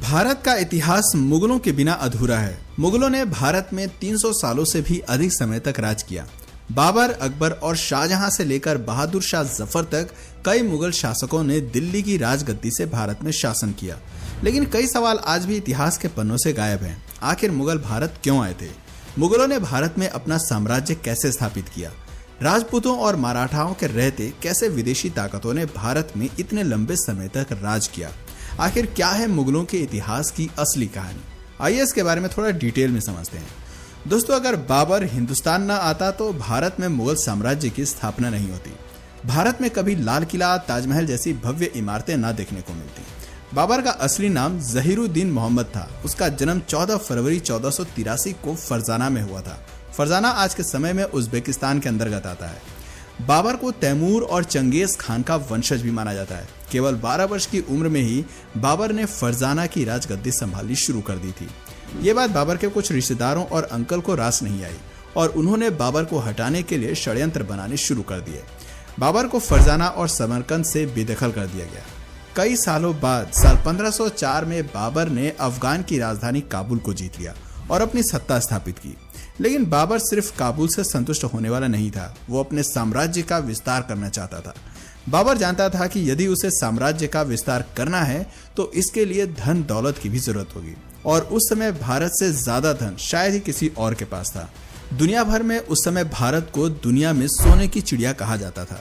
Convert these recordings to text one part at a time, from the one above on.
भारत का इतिहास मुगलों के बिना अधूरा है। मुगलों ने भारत में 300 सालों से भी अधिक समय तक राज किया। बाबर, अकबर और शाहजहां से लेकर बहादुर शाह जफर तक कई मुगल शासकों ने दिल्ली की राजगद्दी से भारत में शासन किया। लेकिन कई सवाल आज भी इतिहास के पन्नों से गायब हैं। आखिर मुगल भारत क्यों आए थे? मुगलों ने भारत में अपना साम्राज्य कैसे स्थापित किया? राजपूतों और मराठाओं के रहते कैसे विदेशी ताकतों ने भारत में इतने लंबे समय तक राज किया? आखिर क्या है मुगलों के इतिहास की असली कहानी? आइए इसके बारे में थोड़ा डिटेल में समझते हैं। दोस्तों, अगर बाबर हिंदुस्तान न आता तो भारत में मुगल साम्राज्य की स्थापना नहीं होती। भारत में कभी लाल किला, ताजमहल जैसी भव्य इमारतें न देखने को मिलती। बाबर का असली नाम जहीरुद्दीन मोहम्मद था। उसका जन्म 14 फरवरी 1483 को फरजाना में हुआ था। फरजाना आज के समय में उज्बेकिस्तान के अंतर्गत आता है। बाबर को तैमूर और चंगेज खान का वंशज भी माना जाता है। केवल 12 वर्ष की उम्र में ही बाबर ने फरजाना की राजगद्दी संभालनी शुरू कर दी थी। ये बात बाबर के कुछ रिश्तेदारों और अंकल को रास नहीं आई और उन्होंने बाबर को हटाने के लिए षड्यंत्र बनाने शुरू कर दिए। बाबर को फरजाना और समरकंद से बेदखल कर दिया गया। कई सालों बाद साल 1504 में बाबर ने अफगान की राजधानी काबुल को जीत लिया और अपनी सत्ता स्थापित की। लेकिन बाबर सिर्फ काबुल से संतुष्ट होने वाला नहीं था, वो अपने साम्राज्य का विस्तार करना चाहता था। बाबर जानता था कि यदि उसे साम्राज्य का विस्तार करना है तो इसके लिए धन दौलत की भी जरूरत होगी और उस समय भारत से ज्यादा धन शायद ही किसी और के पास था। दुनिया भर में उस समय भारत को दुनिया में सोने की चिड़िया कहा जाता था।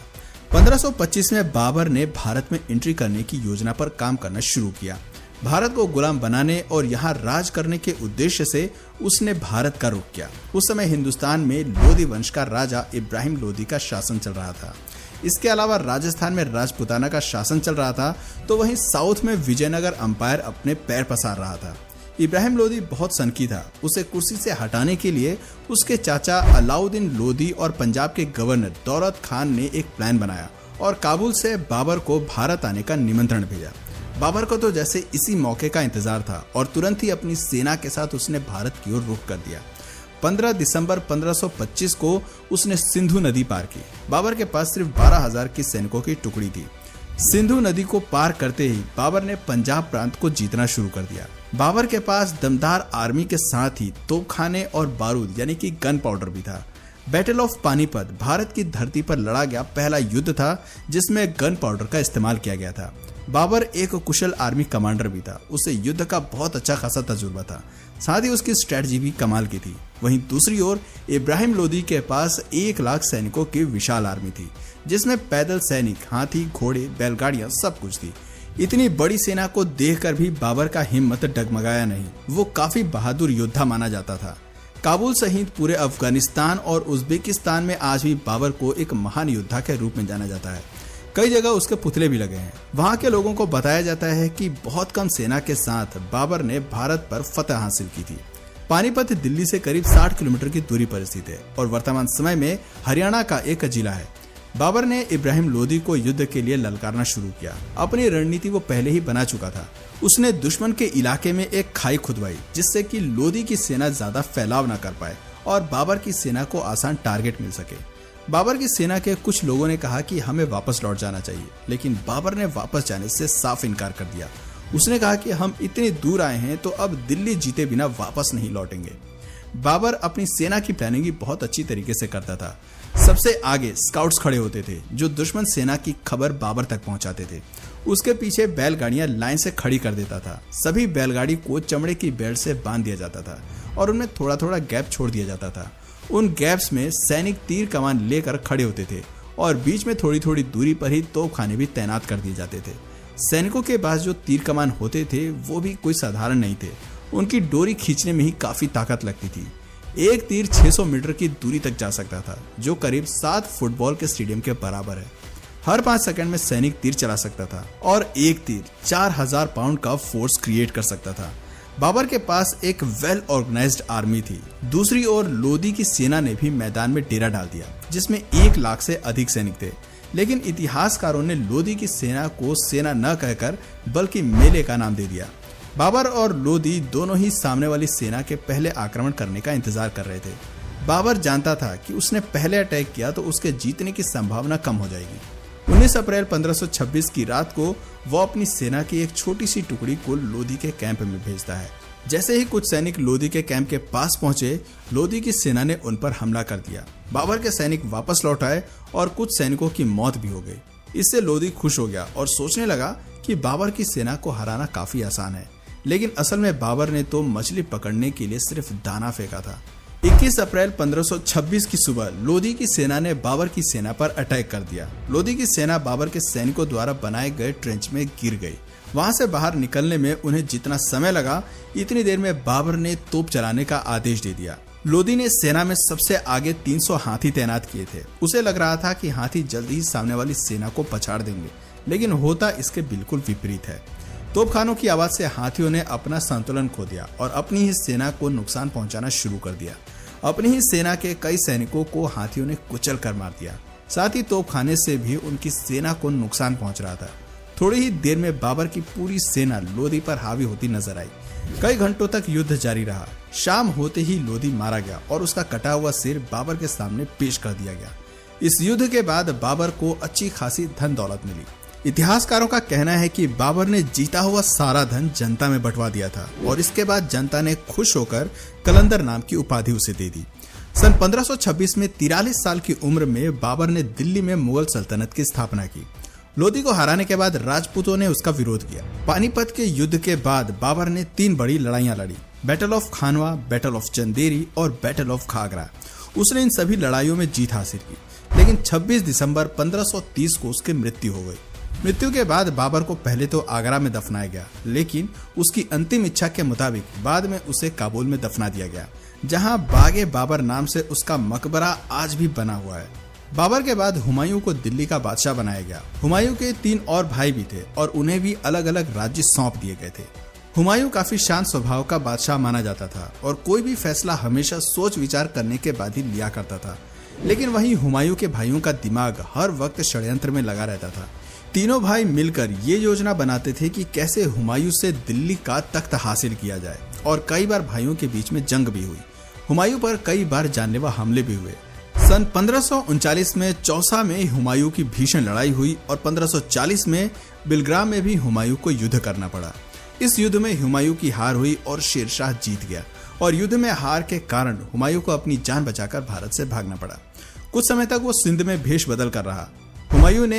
1525 में बाबर ने भारत में एंट्री करने की योजना पर काम करना शुरू किया। भारत को गुलाम बनाने और यहाँ राज करने के उद्देश्य से उसने भारत का रुख किया। उस समय हिंदुस्तान में लोधी वंश का राजा इब्राहिम लोधी का शासन चल रहा था। इसके अलावा राजस्थान में राजपुताना का शासन चल रहा था, तो वहीं साउथ में विजयनगर अंपायर अपने पैर पसार रहा था। इब्राहिम लोधी बहुत सनकी था। उसे कुर्सी से हटाने के लिए उसके चाचा अलाउद्दीन लोधी और पंजाब के गवर्नर दौलत खान ने एक प्लान बनाया और काबुल से बाबर को भारत आने का निमंत्रण भेजा। बाबर को तो जैसे इसी मौके का इंतजार था और तुरंत ही अपनी सेना के साथ उसने भारत की ओर रुख कर दिया। 15 दिसंबर 1525 को उसने सिंधु नदी पार की। बाबर के पास सिर्फ 12,000 की सैनिकों की टुकड़ी थी। सिंधु नदी को पार करते ही बाबर ने पंजाब प्रांत को जीतना शुरू कर दिया। बाबर के पास दमदार आर्मी के साथ ही तोपखाने और बारूद यानी कि गन पाउडर भी था। बैटल ऑफ पानीपत भारत की धरती पर लड़ा गया पहला युद्ध था जिसमें गन पाउडर का इस्तेमाल किया गया था। बाबर एक कुशल आर्मी कमांडर भी था। उसे युद्ध का बहुत अच्छा खासा तजुर्बा था, साथ ही उसकी स्ट्रेटजी भी कमाल की थी। वहीं दूसरी ओर इब्राहिम लोधी के पास 1 लाख सैनिकों की विशाल आर्मी थी, जिसमें पैदल सैनिक, हाथी, घोड़े, बैलगाड़ियां सब कुछ थी। इतनी बड़ी सेना को देखकर भी बाबर का हिम्मत डगमगाया नहीं। वो काफी बहादुर योद्धा माना जाता था। काबुल सहित पूरे अफगानिस्तान और उज्बेकिस्तान में आज भी बाबर को एक महान योद्धा के रूप में जाना जाता है। कई जगह उसके पुतले भी लगे हैं। वहाँ के लोगों को बताया जाता है कि बहुत कम सेना के साथ बाबर ने भारत पर फतह हासिल की थी। पानीपत दिल्ली से करीब 60 किलोमीटर की दूरी पर स्थित है और वर्तमान समय में हरियाणा का एक जिला है। बाबर ने इब्राहिम लोधी को युद्ध के लिए ललकारना शुरू किया। अपनी रणनीति वो पहले ही बना चुका था। उसने दुश्मन के इलाके में एक खाई खुदवाई जिससे कि लोधी की सेना ज्यादा फैलाव न कर पाए और बाबर की सेना को आसान टारगेट मिल सके। बाबर की सेना के कुछ लोगों ने कहा कि हमें वापस लौट जाना चाहिए, लेकिन बाबर ने वापस जाने से साफ इनकार कर दिया। उसने कहा कि हम इतनी दूर आए हैं तो अब दिल्ली जीते बिना वापस नहीं लौटेंगे। बाबर अपनी सेना की प्लानिंग भी बहुत अच्छी तरीके से करता था। सबसे आगे स्काउट्स खड़े होते थे जो दुश्मन सेना की खबर बाबर तक पहुंचाते थे। उसके पीछे बैलगाड़ियां लाइन से खड़ी कर देता था। सभी बैलगाड़ी को चमड़े की बेल्ट से बांध दिया जाता था और उनमें थोड़ा थोड़ा गैप छोड़ दिया जाता था। उन गैप्स में सैनिक तीर कमान लेकर खड़े होते थे और बीच में थोड़ी थोड़ी दूरी पर ही तोपखाने भी तैनात कर दिए जाते थे। सैनिकों के पास जो तीर कमान होते थे वो भी कोई साधारण नहीं थे। उनकी डोरी खींचने में ही काफी ताकत लगती थी। एक तीर 600 मीटर की दूरी तक जा सकता था, जो करीब 7 फुटबॉल के स्टेडियम के बराबर है। हर 5 सेकंड में सैनिक तीर चला सकता था और एक तीर 4000 पाउंड का फोर्स क्रिएट कर सकता था। बाबर के पास एक वेल ऑर्गेनाइज्ड आर्मी थी। दूसरी ओर लोधी की सेना ने भी मैदान में डेरा डाल दिया, जिसमें 1 लाख से अधिक सैनिक थे। लेकिन इतिहासकारों ने लोधी की सेना को सेना न कहकर बल्कि मेले का नाम दे दिया। बाबर और लोधी दोनों ही सामने वाली सेना के पहले आक्रमण करने का इंतजार कर रहे थे। बाबर जानता था कि उसने पहले अटैक किया तो उसके जीतने की संभावना कम हो जाएगी। 19 अप्रैल 1526 की रात को वो अपनी सेना की एक छोटी सी टुकड़ी को लोदी के कैंप में भेजता है। जैसे ही कुछ सैनिक लोदी के कैंप के पास पहुंचे, लोदी की सेना ने उन पर हमला कर दिया। बाबर के सैनिक वापस लौट आए और कुछ सैनिकों की मौत भी हो गई। इससे लोदी खुश हो गया और सोचने लगा कि बाबर की सेना को हराना काफी आसान है। लेकिन असल में बाबर ने तो मछली पकड़ने के लिए सिर्फ दाना फेंका था। 21 अप्रैल 1526 की सुबह लोदी की सेना ने बाबर की सेना पर अटैक कर दिया। लोदी की सेना बाबर के सैनिकों द्वारा बनाए गए ट्रेंच में गिर गई। वहां से बाहर निकलने में उन्हें जितना समय लगा, इतनी देर में बाबर ने तोप चलाने का आदेश दे दिया। लोदी ने सेना में सबसे आगे 300 हाथी तैनात किए थे। उसे लग रहा था कि हाथी जल्दी ही सामने वाली सेना को पछाड़ देंगे, लेकिन होता इसके बिल्कुल विपरीत है। तोपखानों की आवाज से हाथियों ने अपना संतुलन खो दिया और अपनी ही सेना को नुकसान पहुंचाना शुरू कर दिया। अपनी ही सेना के कई सैनिकों को हाथियों ने कुचल कर मार दिया। साथ ही तोपखाने से भी उनकी सेना को नुकसान पहुंच रहा था। थोड़ी ही देर में बाबर की पूरी सेना लोदी पर हावी होती नजर आई। कई घंटों तक युद्ध जारी रहा। शाम होते ही लोदी मारा गया और उसका कटा हुआ सिर बाबर के सामने पेश कर दिया गया। इस युद्ध के बाद बाबर को अच्छी खासी धन दौलत मिली। इतिहासकारों का कहना है कि बाबर ने जीता हुआ सारा धन जनता में बंटवा दिया था और इसके बाद जनता ने खुश होकर कलंदर नाम की उपाधि उसे दे दी। सन 1526 में 43 साल की उम्र में बाबर ने दिल्ली में मुगल सल्तनत की स्थापना की। लोदी को हराने के बाद राजपूतों ने उसका विरोध किया। पानीपत के युद्ध के बाद बाबर ने 3 बड़ी लड़ाइयां लड़ी, battle of Khanwa, battle of Chanderi और बैटल ऑफ खागरा। उसने इन सभी लड़ाइयों में जीत हासिल की, लेकिन 26 दिसंबर 1530 को उसकी मृत्यु हो गई। मृत्यु के बाद बाबर को पहले तो आगरा में दफनाया गया, लेकिन उसकी अंतिम इच्छा के मुताबिक बाद में उसे काबुल में दफना दिया गया, जहां बागे बाबर नाम से उसका मकबरा आज भी बना हुआ है। बाबर के बाद हुमायूं को दिल्ली का बादशाह बनाया गया। हुमायूं के 3 और भाई भी थे और उन्हें भी अलग अलग राज्य सौंप दिए गए थे। हुमायूं काफी शांत स्वभाव का बादशाह माना जाता था और कोई भी फैसला हमेशा सोच विचार करने के बाद ही लिया करता था। लेकिन वहीं हुमायूं के भाइयों का दिमाग हर वक्त षड्यंत्र में लगा रहता था। तीनों भाई मिलकर ये योजना बनाते थे कि कैसे हुमायूं से दिल्ली का तख्त हासिल किया जाए और कई बार भाइयों के बीच में जंग भी हुई। हुमायूं पर कई बार जानलेवा हमले भी हुए। सन 1539 में चौसा में हुमायूं की भीषण लड़ाई हुई और 1540 में बिलग्राम में भी हुमायूं को युद्ध करना पड़ा। इस युद्ध में हुमायूं की हार हुई और शेरशाह जीत गया और युद्ध में हार के कारण हुमायूं को अपनी जान बचाकर भारत से भागना पड़ा। कुछ समय तक वो सिंध में भेष बदल कर रहा। हुमायूं ने